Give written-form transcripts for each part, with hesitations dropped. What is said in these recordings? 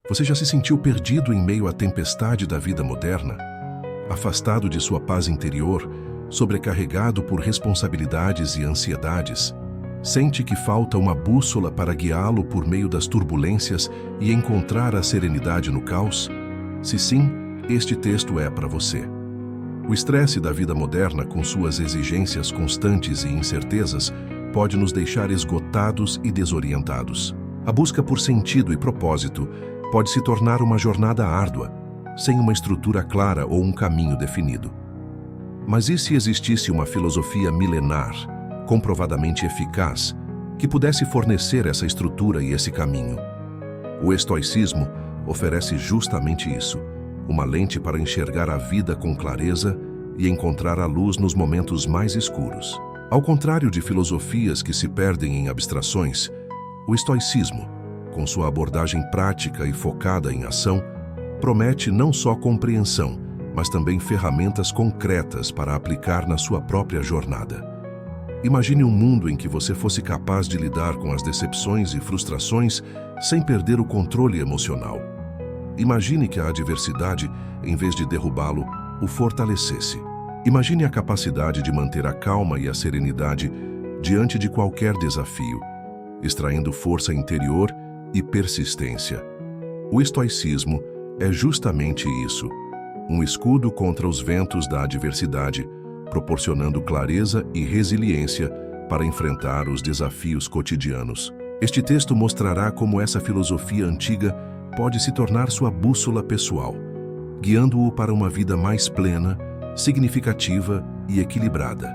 Você já se sentiu perdido em meio à tempestade da vida moderna? Afastado de sua paz interior, sobrecarregado por responsabilidades e ansiedades? Sente que falta uma bússola para guiá-lo por meio das turbulências e encontrar a serenidade no caos? Se sim, este texto é para você. O estresse da vida moderna, com suas exigências constantes e incertezas, pode nos deixar esgotados e desorientados. A busca por sentido e propósito pode se tornar uma jornada árdua, sem uma estrutura clara ou um caminho definido. Mas e se existisse uma filosofia milenar, comprovadamente eficaz, que pudesse fornecer essa estrutura e esse caminho? O estoicismo oferece justamente isso, uma lente para enxergar a vida com clareza e encontrar a luz nos momentos mais escuros. Ao contrário de filosofias que se perdem em abstrações, o estoicismo, com sua abordagem prática e focada em ação, promete não só compreensão, mas também ferramentas concretas para aplicar na sua própria jornada. Imagine um mundo em que você fosse capaz de lidar com as decepções e frustrações sem perder o controle emocional. Imagine que a adversidade, em vez de derrubá-lo, o fortalecesse. Imagine a capacidade de manter a calma e a serenidade diante de qualquer desafio, extraindo força interior e persistência. O estoicismo é justamente isso, um escudo contra os ventos da adversidade, proporcionando clareza e resiliência para enfrentar os desafios cotidianos. Este texto mostrará como essa filosofia antiga pode se tornar sua bússola pessoal, guiando-o para uma vida mais plena, significativa e equilibrada.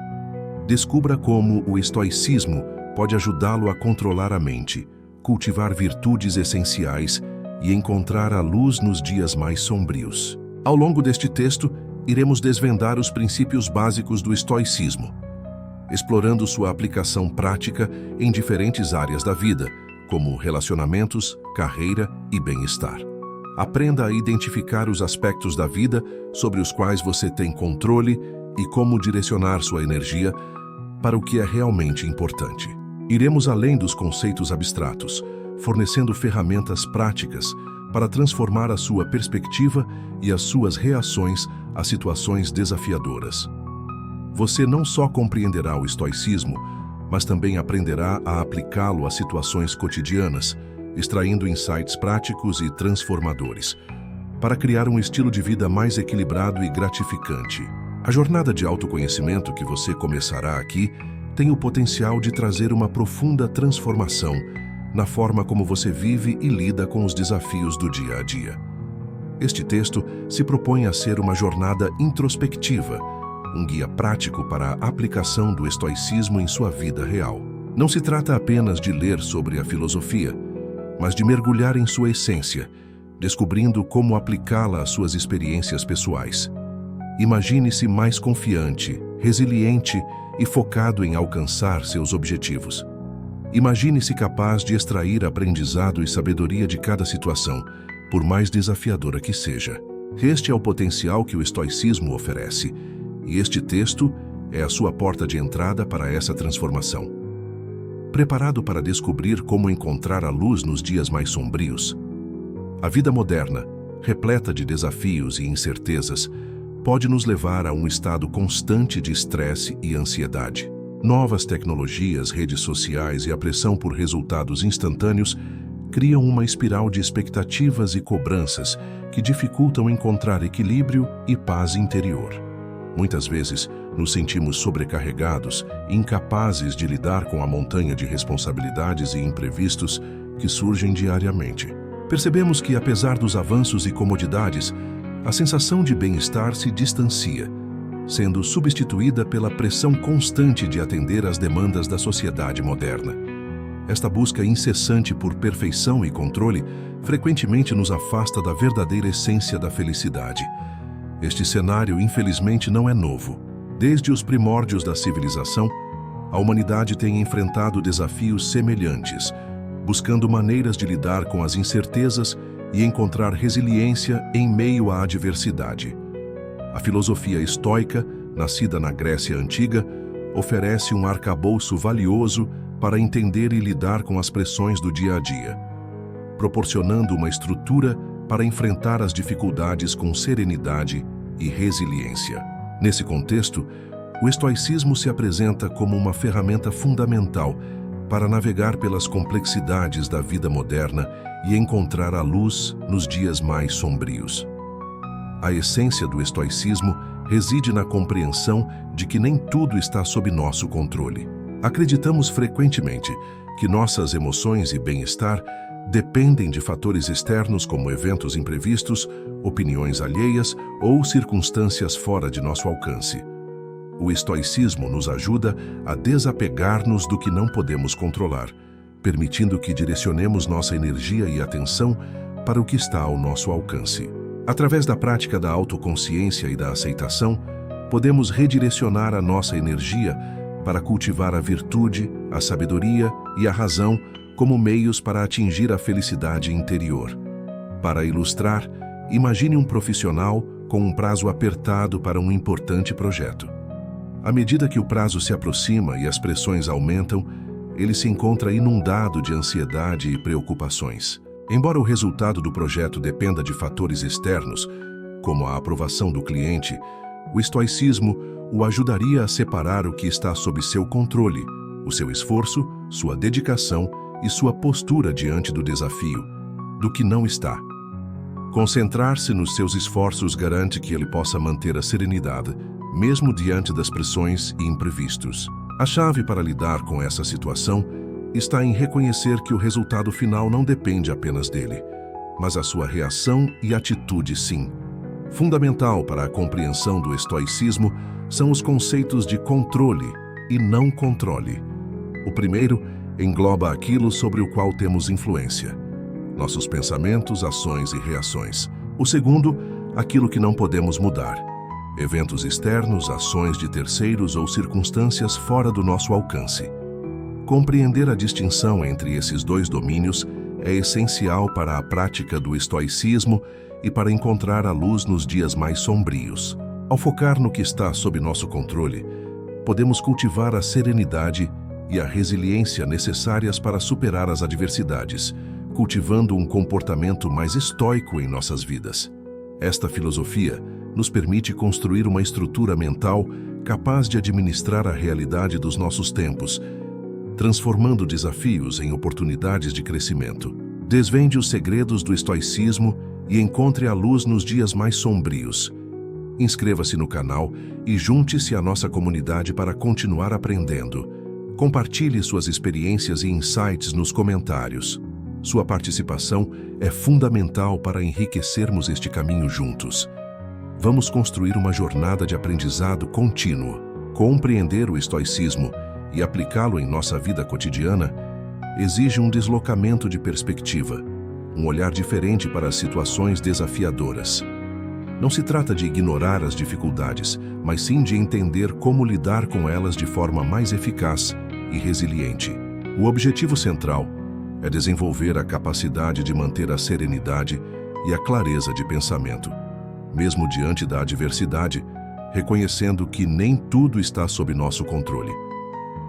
Descubra como o estoicismo pode ajudá-lo a controlar a mente, cultivar virtudes essenciais e encontrar a luz nos dias mais sombrios. Ao longo deste texto, iremos desvendar os princípios básicos do estoicismo, explorando sua aplicação prática em diferentes áreas da vida, como relacionamentos, carreira e bem-estar. Aprenda a identificar os aspectos da vida sobre os quais você tem controle e como direcionar sua energia para o que é realmente importante. Iremos além dos conceitos abstratos, fornecendo ferramentas práticas para transformar a sua perspectiva e as suas reações a situações desafiadoras. Você não só compreenderá o estoicismo, mas também aprenderá a aplicá-lo a situações cotidianas, extraindo insights práticos e transformadores, para criar um estilo de vida mais equilibrado e gratificante. A jornada de autoconhecimento que você começará aqui tem o potencial de trazer uma profunda transformação na forma como você vive e lida com os desafios do dia a dia. Este texto se propõe a ser uma jornada introspectiva, um guia prático para a aplicação do estoicismo em sua vida real. Não se trata apenas de ler sobre a filosofia, mas de mergulhar em sua essência, descobrindo como aplicá-la às suas experiências pessoais. Imagine-se mais confiante, resiliente e focado em alcançar seus objetivos. Imagine-se capaz de extrair aprendizado e sabedoria de cada situação, por mais desafiadora que seja. Este é o potencial que o estoicismo oferece, e este texto é a sua porta de entrada para essa transformação. Preparado para descobrir como encontrar a luz nos dias mais sombrios? A vida moderna, repleta de desafios e incertezas, pode nos levar a um estado constante de estresse e ansiedade. Novas tecnologias, redes sociais e a pressão por resultados instantâneos criam uma espiral de expectativas e cobranças que dificultam encontrar equilíbrio e paz interior. Muitas vezes, nos sentimos sobrecarregados e incapazes de lidar com a montanha de responsabilidades e imprevistos que surgem diariamente. Percebemos que, apesar dos avanços e comodidades, a sensação de bem-estar se distancia, sendo substituída pela pressão constante de atender às demandas da sociedade moderna. Esta busca incessante por perfeição e controle frequentemente nos afasta da verdadeira essência da felicidade. Este cenário, infelizmente, não é novo. Desde os primórdios da civilização, a humanidade tem enfrentado desafios semelhantes, buscando maneiras de lidar com as incertezas e encontrar resiliência em meio à adversidade. A filosofia estoica, nascida na Grécia Antiga, oferece um arcabouço valioso para entender e lidar com as pressões do dia a dia. proporcionando uma estrutura para enfrentar as dificuldades com serenidade e resiliência. Nesse contexto, o estoicismo se apresenta como uma ferramenta fundamental para navegar pelas complexidades da vida moderna e encontrar a luz nos dias mais sombrios. A essência do estoicismo reside na compreensão de que nem tudo está sob nosso controle. Acreditamos frequentemente que nossas emoções e bem-estar dependem de fatores externos como eventos imprevistos, opiniões alheias ou circunstâncias fora de nosso alcance. O estoicismo nos ajuda a desapegar-nos do que não podemos controlar, permitindo que direcionemos nossa energia e atenção para o que está ao nosso alcance. Através da prática da autoconsciência e da aceitação, podemos redirecionar a nossa energia para cultivar a virtude, a sabedoria e a razão como meios para atingir a felicidade interior. Para ilustrar, imagine um profissional com um prazo apertado para um importante projeto. À medida que o prazo se aproxima e as pressões aumentam, ele se encontra inundado de ansiedade e preocupações. Embora o resultado do projeto dependa de fatores externos, como a aprovação do cliente, o estoicismo o ajudaria a separar o que está sob seu controle, o seu esforço, sua dedicação e sua postura diante do desafio, do que não está. Concentrar-se nos seus esforços garante que ele possa manter a serenidade, mesmo diante das pressões e imprevistos. A chave para lidar com essa situação está em reconhecer que o resultado final não depende apenas dele, mas a sua reação e atitude sim. Fundamental para a compreensão do estoicismo são os conceitos de controle e não controle. O primeiro engloba aquilo sobre o qual temos influência, nossos pensamentos, ações e reações. O segundo, aquilo que não podemos mudar, eventos externos, ações de terceiros ou circunstâncias fora do nosso alcance. Compreender a distinção entre esses dois domínios é essencial para a prática do estoicismo e para encontrar a luz nos dias mais sombrios. Ao focar no que está sob nosso controle, podemos cultivar a serenidade e a resiliência necessárias para superar as adversidades, cultivando um comportamento mais estoico em nossas vidas. Esta filosofia nos permite construir uma estrutura mental capaz de administrar a realidade dos nossos tempos, transformando desafios em oportunidades de crescimento. Desvende os segredos do estoicismo e encontre a luz nos dias mais sombrios. Inscreva-se no canal e junte-se à nossa comunidade para continuar aprendendo. Compartilhe suas experiências e insights nos comentários. Sua participação é fundamental para enriquecermos este caminho juntos. Vamos construir uma jornada de aprendizado contínuo. Compreender o estoicismo e aplicá-lo em nossa vida cotidiana exige um deslocamento de perspectiva, um olhar diferente para as situações desafiadoras. Não se trata de ignorar as dificuldades, mas sim de entender como lidar com elas de forma mais eficaz e resiliente. O objetivo central é desenvolver a capacidade de manter a serenidade e a clareza de pensamento, mesmo diante da adversidade, reconhecendo que nem tudo está sob nosso controle.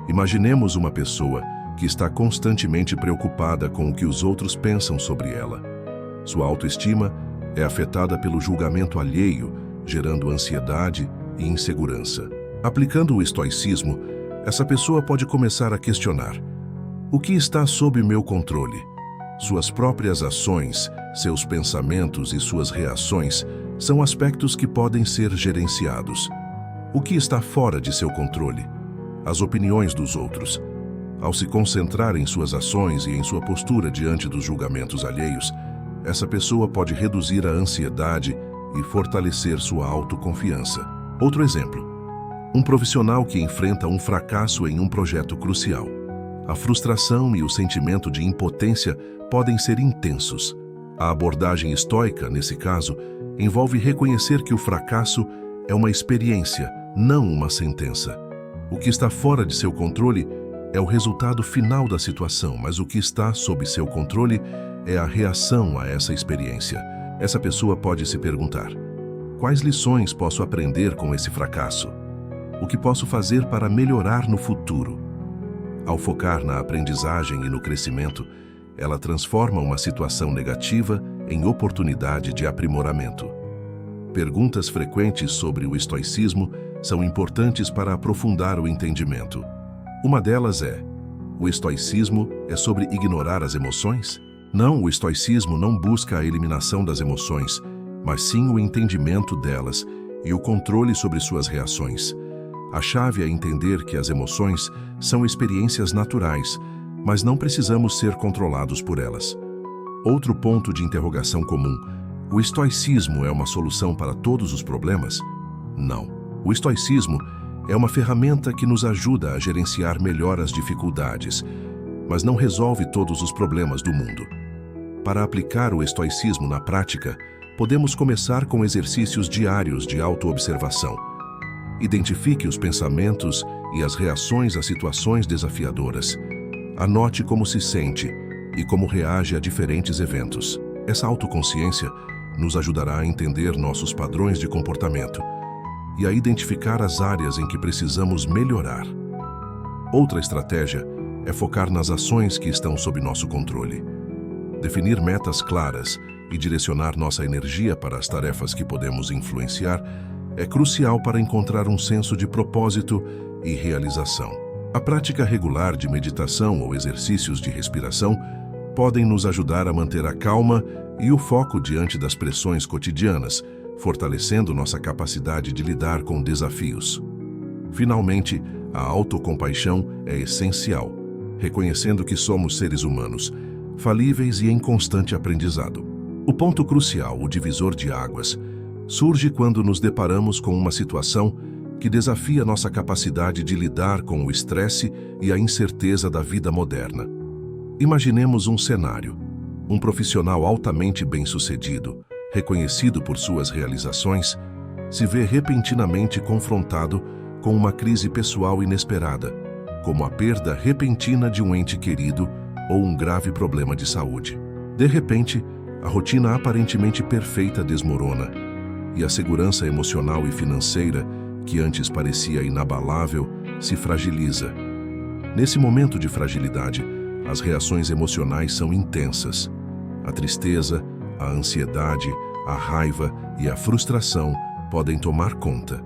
Imaginemos uma pessoa que está constantemente preocupada com o que os outros pensam sobre ela. Sua autoestima é afetada pelo julgamento alheio, gerando ansiedade e insegurança. Aplicando o estoicismo, essa pessoa pode começar a questionar: o que está sob meu controle? Suas próprias ações, seus pensamentos e suas reações são aspectos que podem ser gerenciados. O que está fora de seu controle? As opiniões dos outros. Ao se concentrar em suas ações e em sua postura diante dos julgamentos alheios, essa pessoa pode reduzir a ansiedade e fortalecer sua autoconfiança. Outro exemplo: um profissional que enfrenta um fracasso em um projeto crucial. A frustração e o sentimento de impotência podem ser intensos. A abordagem estoica, nesse caso, envolve reconhecer que o fracasso é uma experiência, não uma sentença. O que está fora de seu controle é o resultado final da situação, mas o que está sob seu controle é a reação a essa experiência. Essa pessoa pode se perguntar: quais lições posso aprender com esse fracasso? O que posso fazer para melhorar no futuro? Ao focar na aprendizagem e no crescimento, ela transforma uma situação negativa em oportunidade de aprimoramento. Perguntas frequentes sobre o estoicismo são importantes para aprofundar o entendimento. Uma delas é: o estoicismo é sobre ignorar as emoções? Não, o estoicismo não busca a eliminação das emoções, mas sim o entendimento delas e o controle sobre suas reações. A chave é entender que as emoções são experiências naturais, mas não precisamos ser controlados por elas. Outro ponto de interrogação comum: o estoicismo é uma solução para todos os problemas? Não. O estoicismo é uma ferramenta que nos ajuda a gerenciar melhor as dificuldades, mas não resolve todos os problemas do mundo. Para aplicar o estoicismo na prática, podemos começar com exercícios diários de autoobservação. Identifique os pensamentos e as reações a situações desafiadoras. Anote como se sente e como reage a diferentes eventos. Essa autoconsciência nos ajudará a entender nossos padrões de comportamento e a identificar as áreas em que precisamos melhorar. Outra estratégia é focar nas ações que estão sob nosso controle. Definir metas claras e direcionar nossa energia para as tarefas que podemos influenciar é crucial para encontrar um senso de propósito e realização. A prática regular de meditação ou exercícios de respiração podem nos ajudar a manter a calma e o foco diante das pressões cotidianas, fortalecendo nossa capacidade de lidar com desafios. Finalmente, a autocompaixão é essencial, reconhecendo que somos seres humanos, falíveis e em constante aprendizado. O ponto crucial, o divisor de águas, surge quando nos deparamos com uma situação que desafia nossa capacidade de lidar com o estresse e a incerteza da vida moderna. Imaginemos um cenário: um profissional altamente bem-sucedido, reconhecido por suas realizações, se vê repentinamente confrontado com uma crise pessoal inesperada, como a perda repentina de um ente querido ou um grave problema de saúde. De repente, a rotina aparentemente perfeita desmorona, e a segurança emocional e financeira, que antes parecia inabalável, se fragiliza. Nesse momento de fragilidade, as reações emocionais são intensas. A tristeza, a ansiedade, a raiva e a frustração podem tomar conta,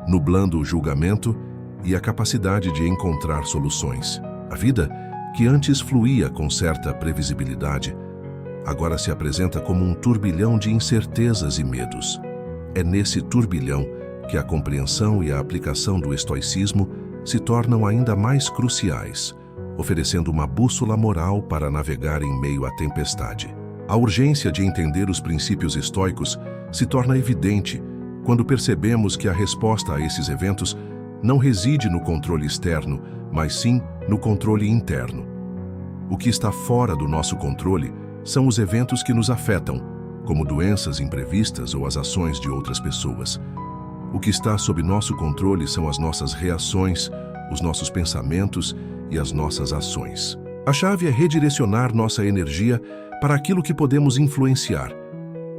nublando o julgamento e a capacidade de encontrar soluções. A vida, que antes fluía com certa previsibilidade, agora se apresenta como um turbilhão de incertezas e medos. É nesse turbilhão que a compreensão e a aplicação do estoicismo se tornam ainda mais cruciais, oferecendo uma bússola moral para navegar em meio à tempestade. A urgência de entender os princípios estoicos se torna evidente quando percebemos que a resposta a esses eventos não reside no controle externo, mas sim no controle interno. O que está fora do nosso controle são os eventos que nos afetam, como doenças imprevistas ou as ações de outras pessoas. O que está sob nosso controle são as nossas reações, os nossos pensamentos e as nossas ações. A chave é redirecionar nossa energia para aquilo que podemos influenciar,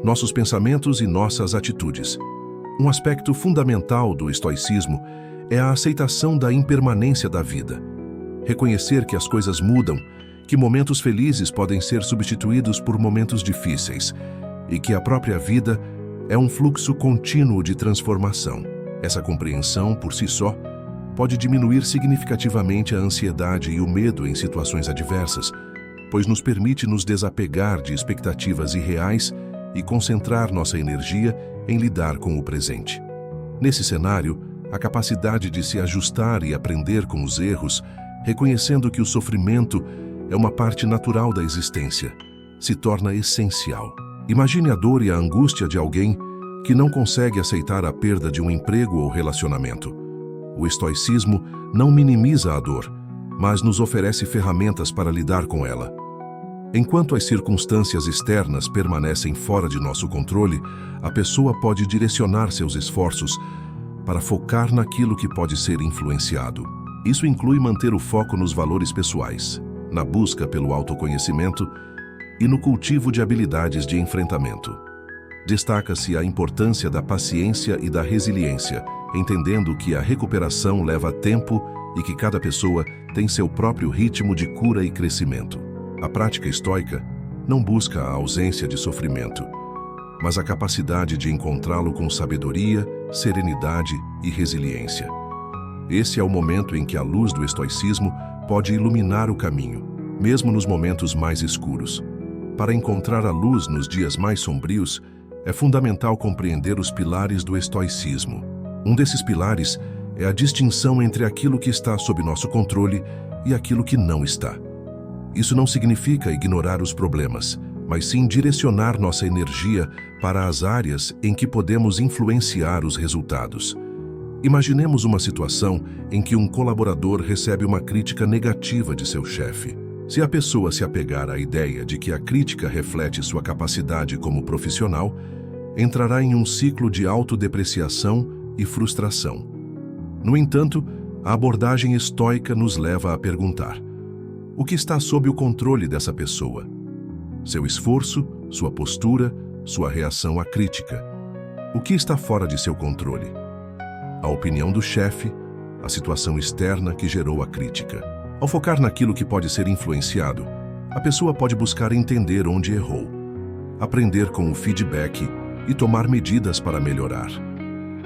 nossos pensamentos e nossas atitudes. Um aspecto fundamental do estoicismo é a aceitação da impermanência da vida. Reconhecer que as coisas mudam, que momentos felizes podem ser substituídos por momentos difíceis e que a própria vida é um fluxo contínuo de transformação. Essa compreensão, por si só, pode diminuir significativamente a ansiedade e o medo em situações adversas, pois nos permite nos desapegar de expectativas irreais e concentrar nossa energia em lidar com o presente. Nesse cenário, a capacidade de se ajustar e aprender com os erros, reconhecendo que o sofrimento é uma parte natural da existência, se torna essencial. Imagine a dor e a angústia de alguém que não consegue aceitar a perda de um emprego ou relacionamento. O estoicismo não minimiza a dor, mas nos oferece ferramentas para lidar com ela. Enquanto as circunstâncias externas permanecem fora de nosso controle, a pessoa pode direcionar seus esforços para focar naquilo que pode ser influenciado. Isso inclui manter o foco nos valores pessoais, na busca pelo autoconhecimento e no cultivo de habilidades de enfrentamento. Destaca-se a importância da paciência e da resiliência, entendendo que a recuperação leva tempo e que cada pessoa tem seu próprio ritmo de cura e crescimento. A prática estoica não busca a ausência de sofrimento, mas a capacidade de encontrá-lo com sabedoria, serenidade e resiliência. Esse é o momento em que a luz do estoicismo pode iluminar o caminho, mesmo nos momentos mais escuros. Para encontrar a luz nos dias mais sombrios, é fundamental compreender os pilares do estoicismo. Um desses pilares é a distinção entre aquilo que está sob nosso controle e aquilo que não está. Isso não significa ignorar os problemas, mas sim direcionar nossa energia para as áreas em que podemos influenciar os resultados. Imaginemos uma situação em que um colaborador recebe uma crítica negativa de seu chefe. Se a pessoa se apegar à ideia de que a crítica reflete sua capacidade como profissional, entrará em um ciclo de autodepreciação e frustração. No entanto, a abordagem estoica nos leva a perguntar: o que está sob o controle dessa pessoa? Seu esforço, sua postura, sua reação à crítica. O que está fora de seu controle? A opinião do chefe, a situação externa que gerou a crítica. Ao focar naquilo que pode ser influenciado, a pessoa pode buscar entender onde errou, aprender com o feedback e tomar medidas para melhorar.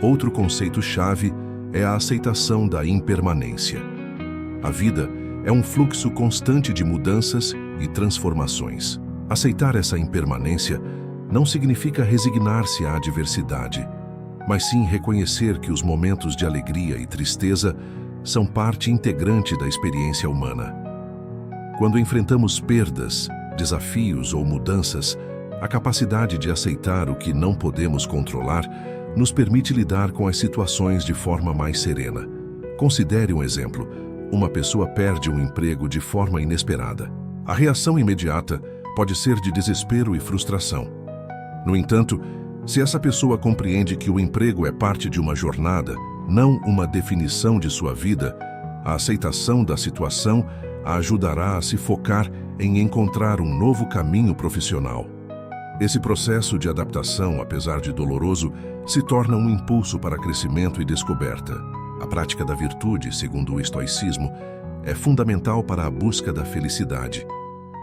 Outro conceito-chave é a aceitação da impermanência. A vida é um fluxo constante de mudanças e transformações. Aceitar essa impermanência não significa resignar-se à adversidade, mas sim reconhecer que os momentos de alegria e tristeza são parte integrante da experiência humana. Quando enfrentamos perdas, desafios ou mudanças, a capacidade de aceitar o que não podemos controlar nos permite lidar com as situações de forma mais serena. Considere um exemplo: uma pessoa perde um emprego de forma inesperada. A reação imediata pode ser de desespero e frustração. No entanto, se essa pessoa compreende que o emprego é parte de uma jornada, não uma definição de sua vida, a aceitação da situação a ajudará a se focar em encontrar um novo caminho profissional. Esse processo de adaptação, apesar de doloroso, se torna um impulso para crescimento e descoberta. A prática da virtude, segundo o estoicismo, é fundamental para a busca da felicidade.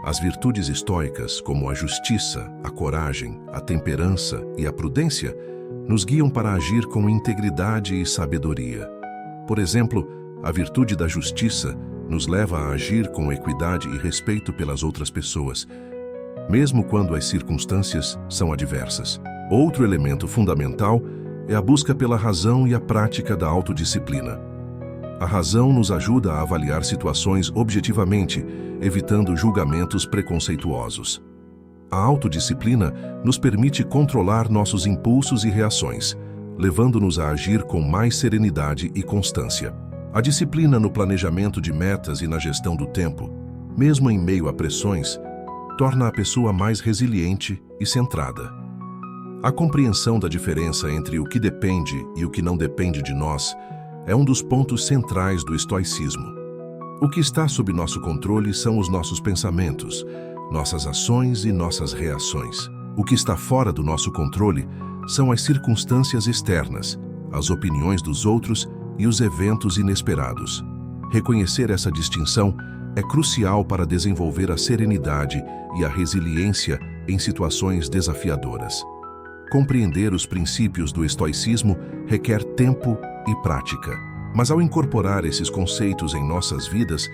As virtudes estoicas, como a justiça, a coragem, a temperança e a prudência, nos guiam para agir com integridade e sabedoria. Por exemplo, a virtude da justiça nos leva a agir com equidade e respeito pelas outras pessoas, mesmo quando as circunstâncias são adversas. Outro elemento fundamental é a busca pela razão e a prática da autodisciplina. A razão nos ajuda a avaliar situações objetivamente, evitando julgamentos preconceituosos. A autodisciplina nos permite controlar nossos impulsos e reações, levando-nos a agir com mais serenidade e constância. A disciplina no planejamento de metas e na gestão do tempo, mesmo em meio a pressões, torna a pessoa mais resiliente e centrada. A compreensão da diferença entre o que depende e o que não depende de nós é um dos pontos centrais do estoicismo. O que está sob nosso controle são os nossos pensamentos, nossas ações e nossas reações. O que está fora do nosso controle são as circunstâncias externas, as opiniões dos outros e os eventos inesperados. Reconhecer essa distinção é crucial para desenvolver a serenidade e a resiliência em situações desafiadoras. Compreender os princípios do estoicismo requer tempo e prática. Mas ao incorporar esses conceitos em nossas vidas,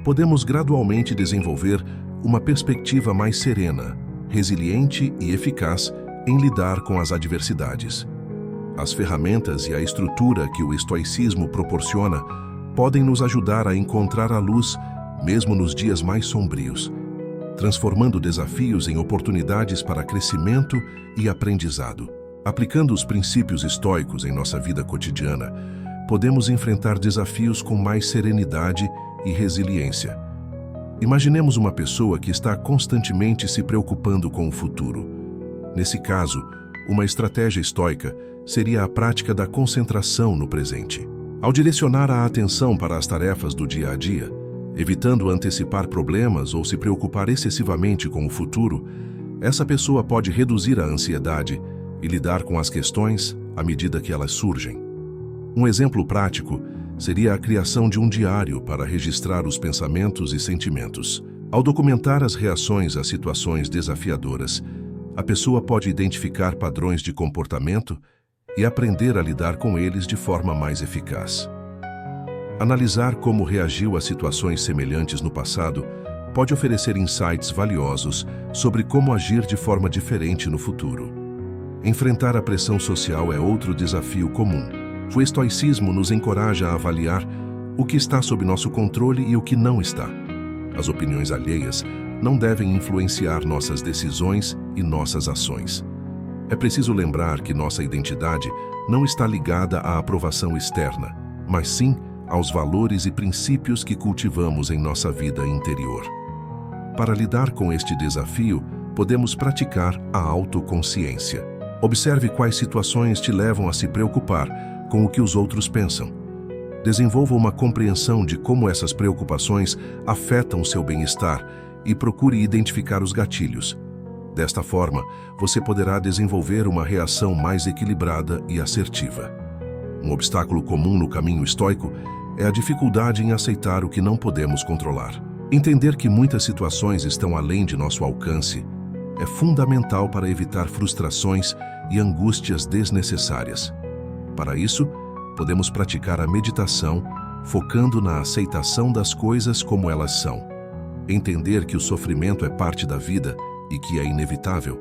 podemos gradualmente desenvolver uma perspectiva mais serena, resiliente e eficaz em lidar com as adversidades. As ferramentas e a estrutura que o estoicismo proporciona podem nos ajudar a encontrar a luz mesmo nos dias mais sombrios, transformando desafios em oportunidades para crescimento e aprendizado. Aplicando os princípios estoicos em nossa vida cotidiana, podemos enfrentar desafios com mais serenidade e resiliência. Imaginemos uma pessoa que está constantemente se preocupando com o futuro. Nesse caso, uma estratégia estoica seria a prática da concentração no presente. Ao direcionar a atenção para as tarefas do dia a dia, evitando antecipar problemas ou se preocupar excessivamente com o futuro, essa pessoa pode reduzir a ansiedade e lidar com as questões à medida que elas surgem. Um exemplo prático seria a criação de um diário para registrar os pensamentos e sentimentos. Ao documentar as reações a situações desafiadoras, a pessoa pode identificar padrões de comportamento e aprender a lidar com eles de forma mais eficaz. Analisar como reagiu a situações semelhantes no passado pode oferecer insights valiosos sobre como agir de forma diferente no futuro. Enfrentar a pressão social é outro desafio comum. O estoicismo nos encoraja a avaliar o que está sob nosso controle e o que não está. As opiniões alheias não devem influenciar nossas decisões e nossas ações. É preciso lembrar que nossa identidade não está ligada à aprovação externa, mas sim aos valores e princípios que cultivamos em nossa vida interior. Para lidar com este desafio, podemos praticar a autoconsciência. Observe quais situações te levam a se preocupar com o que os outros pensam. Desenvolva uma compreensão de como essas preocupações afetam seu bem-estar e procure identificar os gatilhos. Desta forma, você poderá desenvolver uma reação mais equilibrada e assertiva. Um obstáculo comum no caminho estoico é a dificuldade em aceitar o que não podemos controlar. Entender que muitas situações estão além de nosso alcance é fundamental para evitar frustrações e angústias desnecessárias. Para isso, podemos praticar a meditação, focando na aceitação das coisas como elas são. Entender que o sofrimento é parte da vida e que é inevitável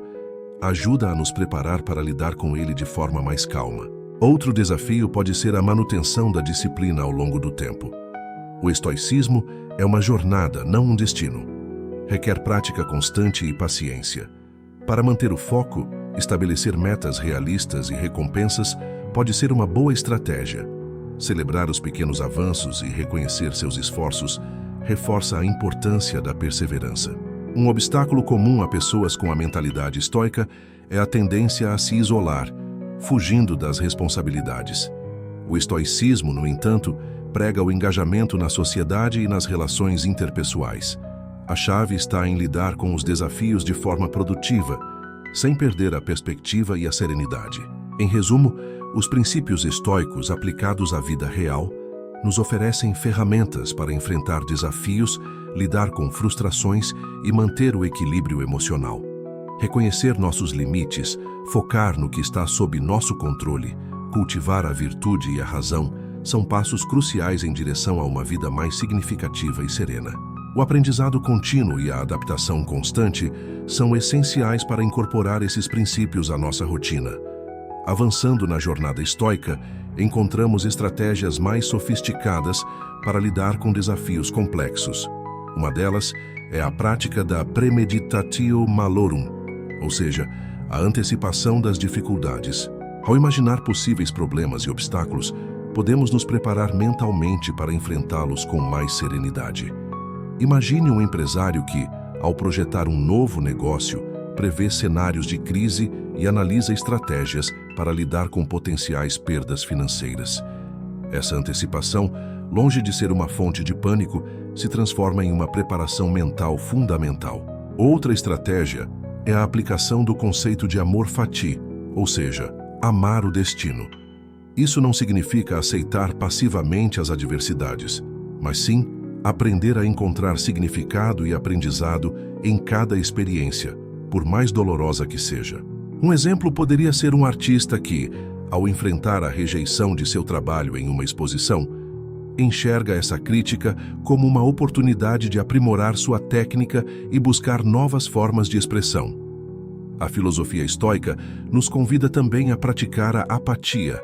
ajuda a nos preparar para lidar com ele de forma mais calma. Outro desafio pode ser a manutenção da disciplina ao longo do tempo. O estoicismo é uma jornada, não um destino. Requer prática constante e paciência. Para manter o foco, estabelecer metas realistas e recompensas pode ser uma boa estratégia. Celebrar os pequenos avanços e reconhecer seus esforços reforça a importância da perseverança. Um obstáculo comum a pessoas com a mentalidade estoica é a tendência a se isolar, fugindo das responsabilidades. O estoicismo, no entanto, prega o engajamento na sociedade e nas relações interpessoais. A chave está em lidar com os desafios de forma produtiva, sem perder a perspectiva e a serenidade. Em resumo, os princípios estoicos aplicados à vida real nos oferecem ferramentas para enfrentar desafios, lidar com frustrações e manter o equilíbrio emocional. Reconhecer nossos limites, focar no que está sob nosso controle, cultivar a virtude e a razão são passos cruciais em direção a uma vida mais significativa e serena. O aprendizado contínuo e a adaptação constante são essenciais para incorporar esses princípios à nossa rotina. Avançando na jornada estoica, encontramos estratégias mais sofisticadas para lidar com desafios complexos. Uma delas é a prática da premeditatio malorum, ou seja, a antecipação das dificuldades. Ao imaginar possíveis problemas e obstáculos, podemos nos preparar mentalmente para enfrentá-los com mais serenidade. Imagine um empresário que, ao projetar um novo negócio, prevê cenários de crise e analisa estratégias para lidar com potenciais perdas financeiras. Essa antecipação, longe de ser uma fonte de pânico, se transforma em uma preparação mental fundamental. Outra estratégia é a aplicação do conceito de amor fati, ou seja, amar o destino. Isso não significa aceitar passivamente as adversidades, mas sim aprender a encontrar significado e aprendizado em cada experiência, por mais dolorosa que seja. Um exemplo poderia ser um artista que, ao enfrentar a rejeição de seu trabalho em uma exposição, enxerga essa crítica como uma oportunidade de aprimorar sua técnica e buscar novas formas de expressão. A filosofia estoica nos convida também a praticar a apatia,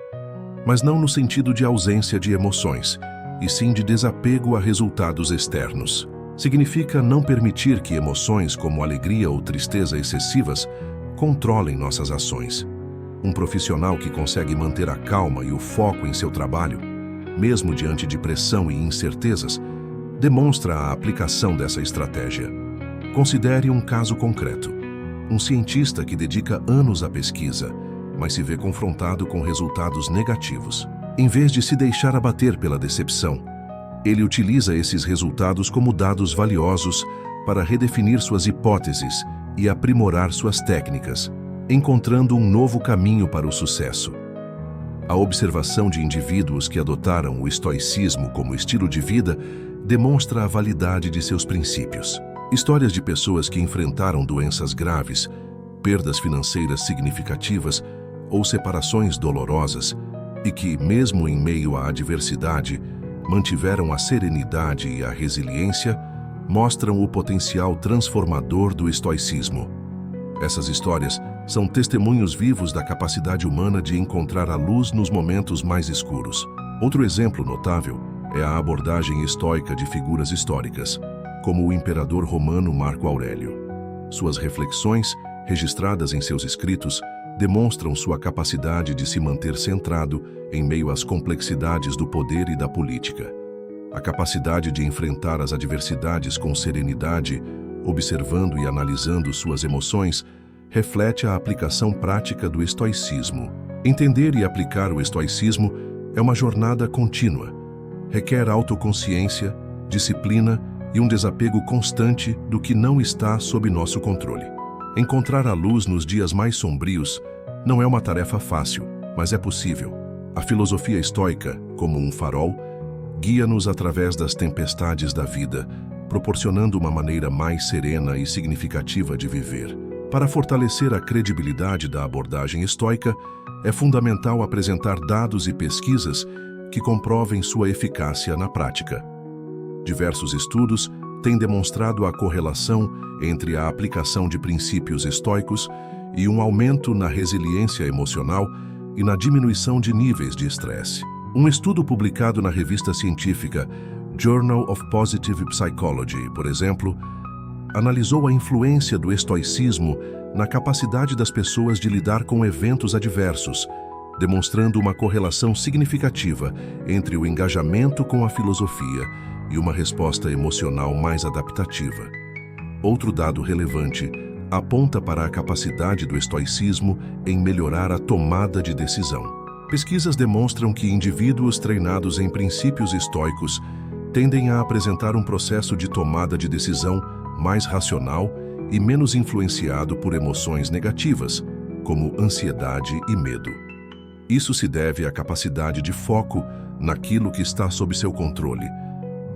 mas não no sentido de ausência de emoções, e sim de desapego a resultados externos. Significa não permitir que emoções como alegria ou tristeza excessivas controlem nossas ações. Um profissional que consegue manter a calma e o foco em seu trabalho, mesmo diante de pressão e incertezas, demonstra a aplicação dessa estratégia. Considere um caso concreto. Um cientista que dedica anos à pesquisa, mas se vê confrontado com resultados negativos. Em vez de se deixar abater pela decepção, ele utiliza esses resultados como dados valiosos para redefinir suas hipóteses e aprimorar suas técnicas, encontrando um novo caminho para o sucesso. A observação de indivíduos que adotaram o estoicismo como estilo de vida demonstra a validade de seus princípios. Histórias de pessoas que enfrentaram doenças graves, perdas financeiras significativas ou separações dolorosas e que, mesmo em meio à adversidade, mantiveram a serenidade e a resiliência, mostram o potencial transformador do estoicismo. Essas histórias são testemunhos vivos da capacidade humana de encontrar a luz nos momentos mais escuros. Outro exemplo notável é a abordagem estoica de figuras históricas, como o imperador romano Marco Aurélio. Suas reflexões, registradas em seus escritos, demonstram sua capacidade de se manter centrado em meio às complexidades do poder e da política. A capacidade de enfrentar as adversidades com serenidade, observando e analisando suas emoções, reflete a aplicação prática do estoicismo. Entender e aplicar o estoicismo é uma jornada contínua. Requer autoconsciência, disciplina e um desapego constante do que não está sob nosso controle. Encontrar a luz nos dias mais sombrios não é uma tarefa fácil, mas é possível. A filosofia estoica, como um farol, guia-nos através das tempestades da vida, proporcionando uma maneira mais serena e significativa de viver. Para fortalecer a credibilidade da abordagem estoica, é fundamental apresentar dados e pesquisas que comprovem sua eficácia na prática. Diversos estudos têm demonstrado a correlação entre a aplicação de princípios estoicos e um aumento na resiliência emocional e na diminuição de níveis de estresse. Um estudo publicado na revista científica Journal of Positive Psychology, por exemplo, analisou a influência do estoicismo na capacidade das pessoas de lidar com eventos adversos, demonstrando uma correlação significativa entre o engajamento com a filosofia e uma resposta emocional mais adaptativa. Outro dado relevante aponta para a capacidade do estoicismo em melhorar a tomada de decisão. Pesquisas demonstram que indivíduos treinados em princípios estoicos tendem a apresentar um processo de tomada de decisão mais racional e menos influenciado por emoções negativas, como ansiedade e medo. Isso se deve à capacidade de foco naquilo que está sob seu controle,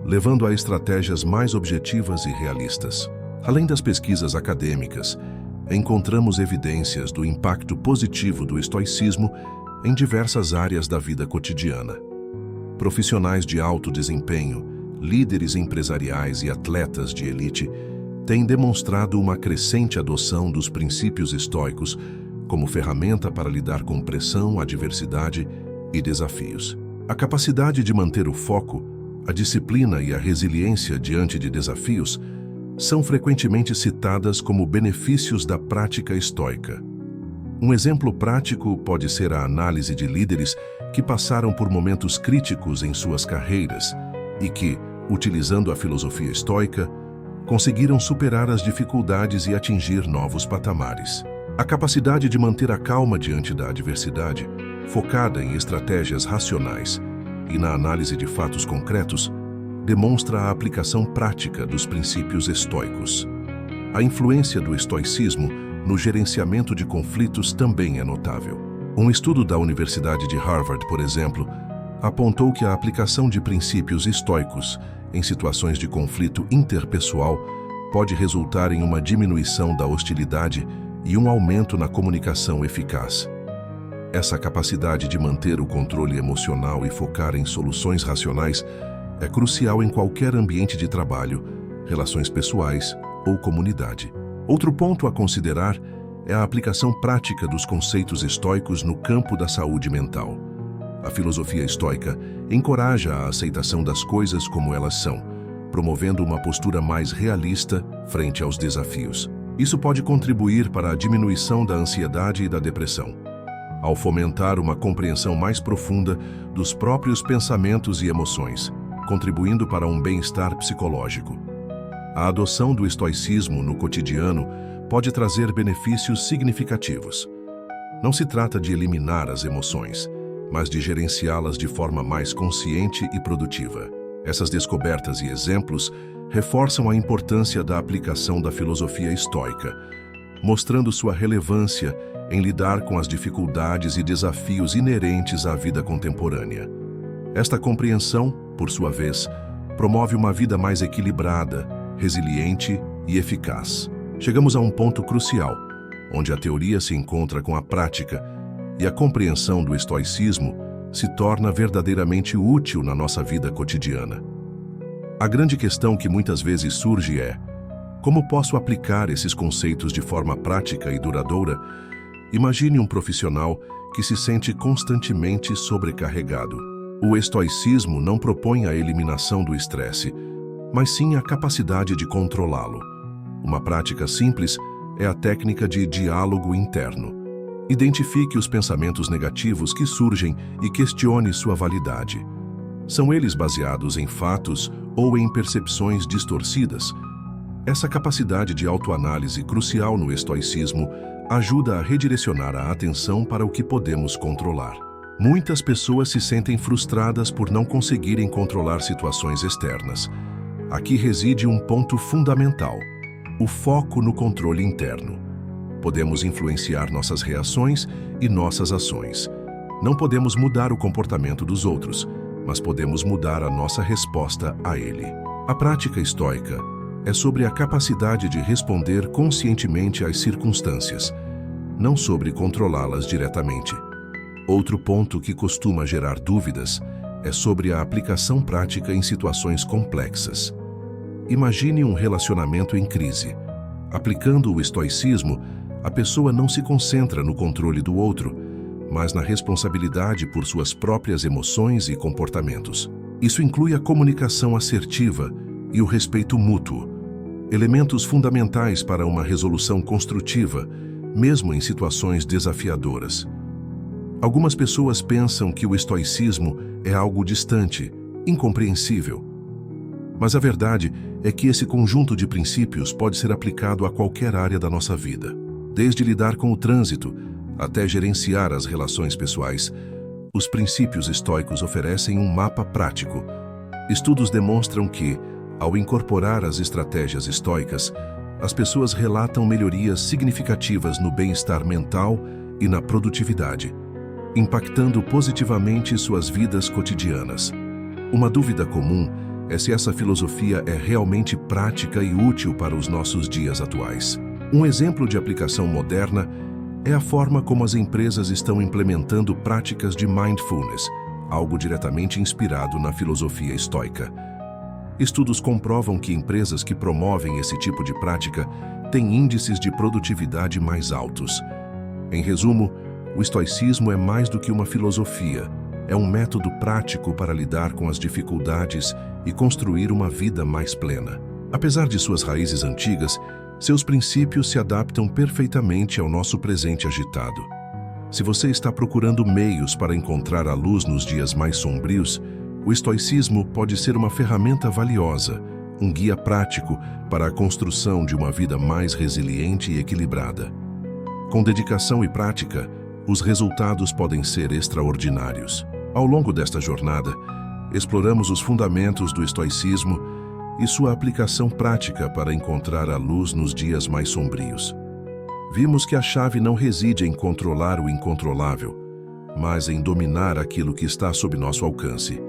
levando a estratégias mais objetivas e realistas. Além das pesquisas acadêmicas, encontramos evidências do impacto positivo do estoicismo em diversas áreas da vida cotidiana. Profissionais de alto desempenho, líderes empresariais e atletas de elite têm demonstrado uma crescente adoção dos princípios estoicos como ferramenta para lidar com pressão, adversidade e desafios. A capacidade de manter o foco, a disciplina e a resiliência diante de desafios são frequentemente citadas como benefícios da prática estoica. Um exemplo prático pode ser a análise de líderes que passaram por momentos críticos em suas carreiras e que, utilizando a filosofia estoica, conseguiram superar as dificuldades e atingir novos patamares. A capacidade de manter a calma diante da adversidade, focada em estratégias racionais e na análise de fatos concretos, demonstra a aplicação prática dos princípios estoicos. A influência do estoicismo no gerenciamento de conflitos também é notável. Um estudo da Universidade de Harvard, por exemplo, apontou que a aplicação de princípios estoicos em situações de conflito interpessoal pode resultar em uma diminuição da hostilidade e um aumento na comunicação eficaz. Essa capacidade de manter o controle emocional e focar em soluções racionais é crucial em qualquer ambiente de trabalho, relações pessoais ou comunidade. Outro ponto a considerar é a aplicação prática dos conceitos estoicos no campo da saúde mental. A filosofia estoica encoraja a aceitação das coisas como elas são, promovendo uma postura mais realista frente aos desafios. Isso pode contribuir para a diminuição da ansiedade e da depressão, ao fomentar uma compreensão mais profunda dos próprios pensamentos e emoções, contribuindo para um bem-estar psicológico. A adoção do estoicismo no cotidiano pode trazer benefícios significativos. Não se trata de eliminar as emoções, mas de gerenciá-las de forma mais consciente e produtiva. Essas descobertas e exemplos reforçam a importância da aplicação da filosofia estoica, mostrando sua relevância em lidar com as dificuldades e desafios inerentes à vida contemporânea. Esta compreensão, por sua vez, promove uma vida mais equilibrada, resiliente e eficaz. Chegamos a um ponto crucial, onde a teoria se encontra com a prática e a compreensão do estoicismo se torna verdadeiramente útil na nossa vida cotidiana. A grande questão que muitas vezes surge é: como posso aplicar esses conceitos de forma prática e duradoura? Imagine um profissional que se sente constantemente sobrecarregado. O estoicismo não propõe a eliminação do estresse, mas sim a capacidade de controlá-lo. Uma prática simples é a técnica de diálogo interno. Identifique os pensamentos negativos que surgem e questione sua validade. São eles baseados em fatos ou em percepções distorcidas? Essa capacidade de autoanálise crucial no estoicismo ajuda a redirecionar a atenção para o que podemos controlar. Muitas pessoas se sentem frustradas por não conseguirem controlar situações externas. Aqui reside um ponto fundamental: o foco no controle interno. Podemos influenciar nossas reações e nossas ações. Não podemos mudar o comportamento dos outros, mas podemos mudar a nossa resposta a ele. A prática estoica é sobre a capacidade de responder conscientemente às circunstâncias, não sobre controlá-las diretamente. Outro ponto que costuma gerar dúvidas é sobre a aplicação prática em situações complexas. Imagine um relacionamento em crise. Aplicando o estoicismo, a pessoa não se concentra no controle do outro, mas na responsabilidade por suas próprias emoções e comportamentos. Isso inclui a comunicação assertiva e o respeito mútuo, elementos fundamentais para uma resolução construtiva, mesmo em situações desafiadoras. Algumas pessoas pensam que o estoicismo é algo distante, incompreensível. Mas a verdade é que esse conjunto de princípios pode ser aplicado a qualquer área da nossa vida. Desde lidar com o trânsito até gerenciar as relações pessoais, os princípios estoicos oferecem um mapa prático. Estudos demonstram que, ao incorporar as estratégias estoicas, as pessoas relatam melhorias significativas no bem-estar mental e na produtividade, impactando positivamente suas vidas cotidianas. Uma dúvida comum é se essa filosofia é realmente prática e útil para os nossos dias atuais. Um exemplo de aplicação moderna é a forma como as empresas estão implementando práticas de mindfulness, algo diretamente inspirado na filosofia estoica. Estudos comprovam que empresas que promovem esse tipo de prática têm índices de produtividade mais altos. Em resumo, o estoicismo é mais do que uma filosofia, é um método prático para lidar com as dificuldades e construir uma vida mais plena. Apesar de suas raízes antigas, seus princípios se adaptam perfeitamente ao nosso presente agitado. Se você está procurando meios para encontrar a luz nos dias mais sombrios, o estoicismo pode ser uma ferramenta valiosa, um guia prático para a construção de uma vida mais resiliente e equilibrada. Com dedicação e prática, os resultados podem ser extraordinários. Ao longo desta jornada, exploramos os fundamentos do estoicismo e sua aplicação prática para encontrar a luz nos dias mais sombrios. Vimos que a chave não reside em controlar o incontrolável, mas em dominar aquilo que está sob nosso alcance: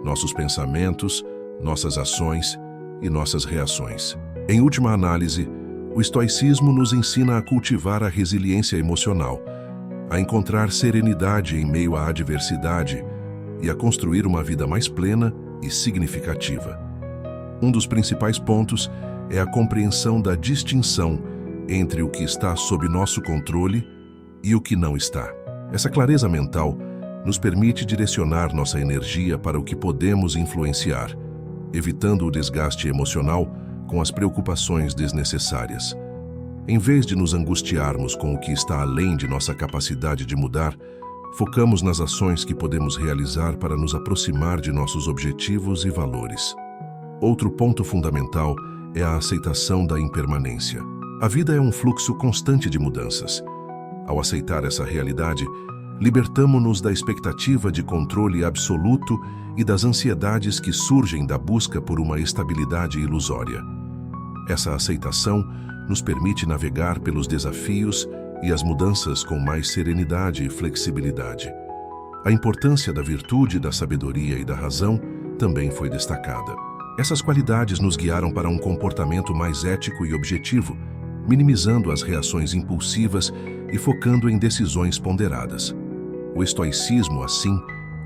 nossos pensamentos, nossas ações e nossas reações. Em última análise, o estoicismo nos ensina a cultivar a resiliência emocional, a encontrar serenidade em meio à adversidade e a construir uma vida mais plena e significativa. Um dos principais pontos é a compreensão da distinção entre o que está sob nosso controle e o que não está. Essa clareza mental nos permite direcionar nossa energia para o que podemos influenciar, evitando o desgaste emocional com as preocupações desnecessárias. Em vez de nos angustiarmos com o que está além de nossa capacidade de mudar, focamos nas ações que podemos realizar para nos aproximar de nossos objetivos e valores. Outro ponto fundamental é a aceitação da impermanência. A vida é um fluxo constante de mudanças. Ao aceitar essa realidade, libertamo-nos da expectativa de controle absoluto e das ansiedades que surgem da busca por uma estabilidade ilusória. Essa aceitação nos permite navegar pelos desafios e as mudanças com mais serenidade e flexibilidade. A importância da virtude, da sabedoria e da razão também foi destacada. Essas qualidades nos guiaram para um comportamento mais ético e objetivo, minimizando as reações impulsivas e focando em decisões ponderadas. O estoicismo, assim,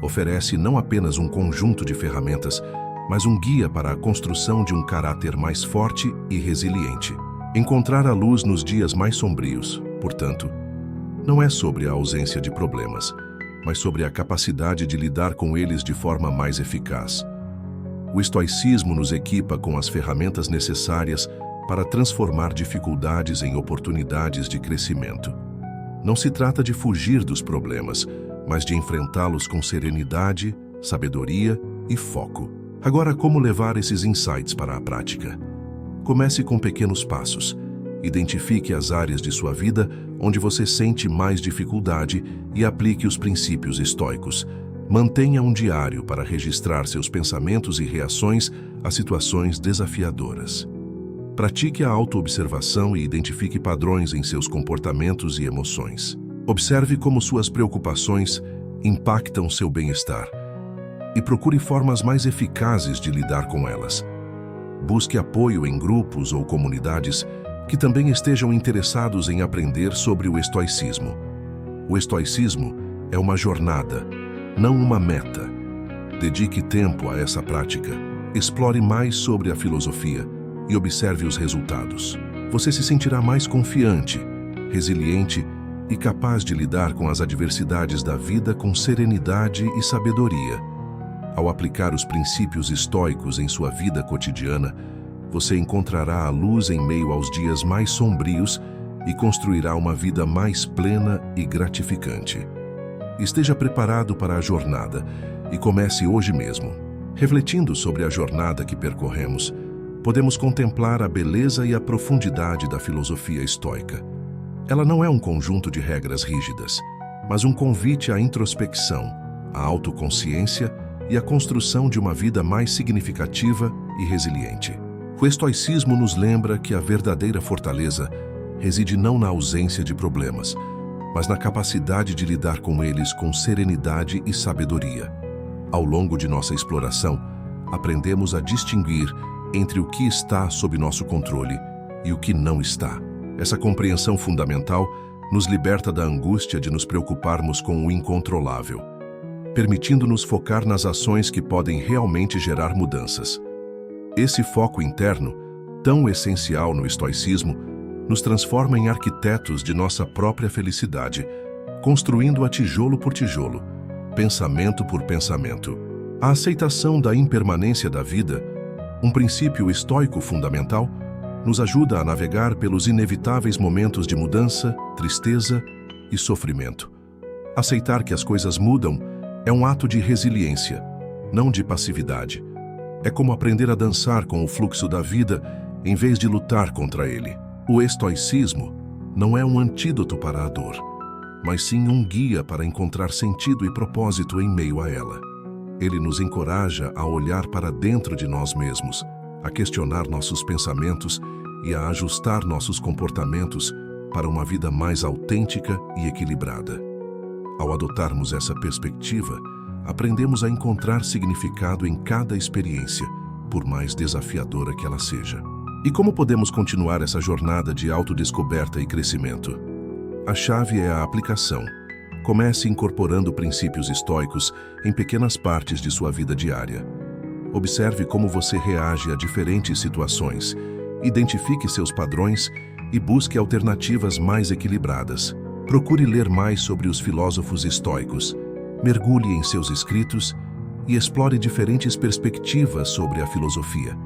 oferece não apenas um conjunto de ferramentas, mas um guia para a construção de um caráter mais forte e resiliente. Encontrar a luz nos dias mais sombrios, portanto, não é sobre a ausência de problemas, mas sobre a capacidade de lidar com eles de forma mais eficaz. O estoicismo nos equipa com as ferramentas necessárias para transformar dificuldades em oportunidades de crescimento. Não se trata de fugir dos problemas, mas de enfrentá-los com serenidade, sabedoria e foco. Agora, como levar esses insights para a prática? Comece com pequenos passos. Identifique as áreas de sua vida onde você sente mais dificuldade e aplique os princípios estoicos. Mantenha um diário para registrar seus pensamentos e reações a situações desafiadoras. Pratique a autoobservação e identifique padrões em seus comportamentos e emoções. Observe como suas preocupações impactam seu bem-estar e procure formas mais eficazes de lidar com elas. Busque apoio em grupos ou comunidades que também estejam interessados em aprender sobre o estoicismo. O estoicismo é uma jornada, não uma meta. Dedique tempo a essa prática, explore mais sobre a filosofia e observe os resultados. Você se sentirá mais confiante, resiliente e capaz de lidar com as adversidades da vida com serenidade e sabedoria. Ao aplicar os princípios estoicos em sua vida cotidiana, você encontrará a luz em meio aos dias mais sombrios e construirá uma vida mais plena e gratificante. Esteja preparado para a jornada e comece hoje mesmo. Refletindo sobre a jornada que percorremos, podemos contemplar a beleza e a profundidade da filosofia estoica. Ela não é um conjunto de regras rígidas, mas um convite à introspecção, à autoconsciência e à construção de uma vida mais significativa e resiliente. O estoicismo nos lembra que a verdadeira fortaleza reside não na ausência de problemas, mas na capacidade de lidar com eles com serenidade e sabedoria. Ao longo de nossa exploração, aprendemos a distinguir entre o que está sob nosso controle e o que não está. Essa compreensão fundamental nos liberta da angústia de nos preocuparmos com o incontrolável, permitindo-nos focar nas ações que podem realmente gerar mudanças. Esse foco interno, tão essencial no estoicismo, nos transforma em arquitetos de nossa própria felicidade, construindo-a tijolo por tijolo, pensamento por pensamento. A aceitação da impermanência da vida, um princípio estoico fundamental, nos ajuda a navegar pelos inevitáveis momentos de mudança, tristeza e sofrimento. Aceitar que as coisas mudam é um ato de resiliência, não de passividade. É como aprender a dançar com o fluxo da vida em vez de lutar contra ele. O estoicismo não é um antídoto para a dor, mas sim um guia para encontrar sentido e propósito em meio a ela. Ele nos encoraja a olhar para dentro de nós mesmos, a questionar nossos pensamentos e a ajustar nossos comportamentos para uma vida mais autêntica e equilibrada. Ao adotarmos essa perspectiva, aprendemos a encontrar significado em cada experiência, por mais desafiadora que ela seja. E como podemos continuar essa jornada de autodescoberta e crescimento? A chave é a aplicação. Comece incorporando princípios estoicos em pequenas partes de sua vida diária. Observe como você reage a diferentes situações, identifique seus padrões e busque alternativas mais equilibradas. Procure ler mais sobre os filósofos estoicos, mergulhe em seus escritos e explore diferentes perspectivas sobre a filosofia.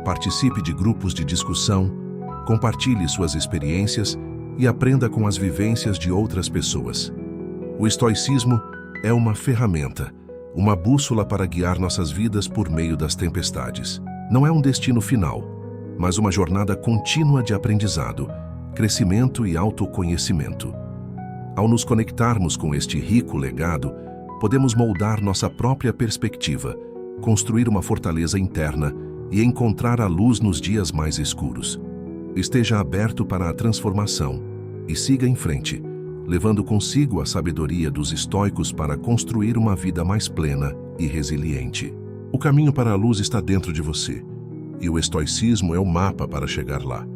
Participe de grupos de discussão, compartilhe suas experiências e aprenda com as vivências de outras pessoas. O estoicismo é uma ferramenta, uma bússola para guiar nossas vidas por meio das tempestades. Não é um destino final, mas uma jornada contínua de aprendizado, crescimento e autoconhecimento. Ao nos conectarmos com este rico legado, podemos moldar nossa própria perspectiva, construir uma fortaleza interna e encontrar a luz nos dias mais escuros. Esteja aberto para a transformação e siga em frente, levando consigo a sabedoria dos estoicos para construir uma vida mais plena e resiliente. O caminho para a luz está dentro de você, e o estoicismo é o mapa para chegar lá.